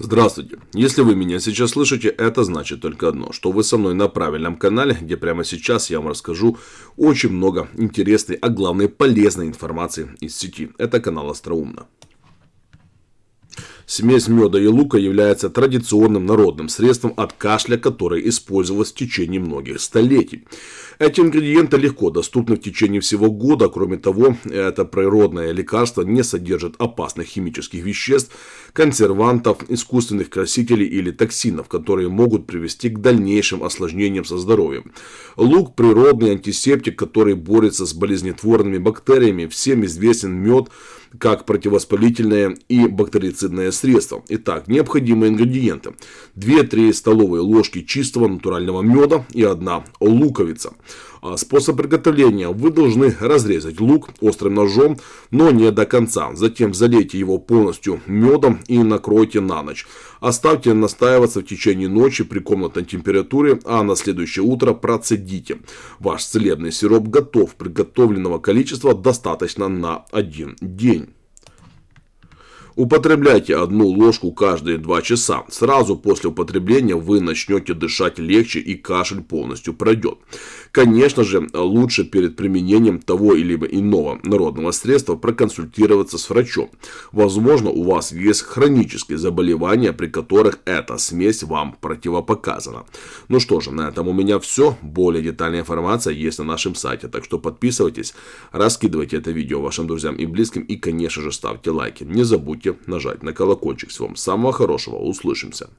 Здравствуйте! Если вы меня сейчас слышите, это значит только одно, что вы со мной на правильном канале, где прямо сейчас я вам расскажу очень много интересной, а главное полезной информации из сети. Это канал Остроумно. Смесь меда и лука является традиционным народным средством от кашля, которое использовалось в течение многих столетий. Эти ингредиенты легко доступны в течение всего года. Кроме того, это природное лекарство не содержит опасных химических веществ, консервантов, искусственных красителей или токсинов, которые могут привести к дальнейшим осложнениям со здоровьем. Лук – природный антисептик, который борется с болезнетворными бактериями. Всем известен мед как противовоспалительное и бактерицидное средство. Итак, необходимые ингредиенты: 2-3 столовые ложки чистого натурального меда и 1 луковица. Способ приготовления: вы должны разрезать лук острым ножом, но не до конца. Затем залейте его полностью медом и накройте на ночь. Оставьте настаиваться в течение ночи при комнатной температуре, а на следующее утро процедите. Ваш целебный сироп готов. Приготовленного количества достаточно на 1 день. Употребляйте 1 ложку каждые 2 часа. Сразу после употребления вы начнете дышать легче и кашель полностью пройдет. Конечно же, лучше перед применением того или иного народного средства проконсультироваться с врачом. Возможно, у вас есть хронические заболевания, при которых эта смесь вам противопоказана. Ну что же, на этом у меня все. Более детальная информация есть на нашем сайте. Так что подписывайтесь, раскидывайте это видео вашим друзьям и близким и, конечно же, ставьте лайки. Не забудьте нажать на колокольчик. Всего вам самого хорошего. Услышимся.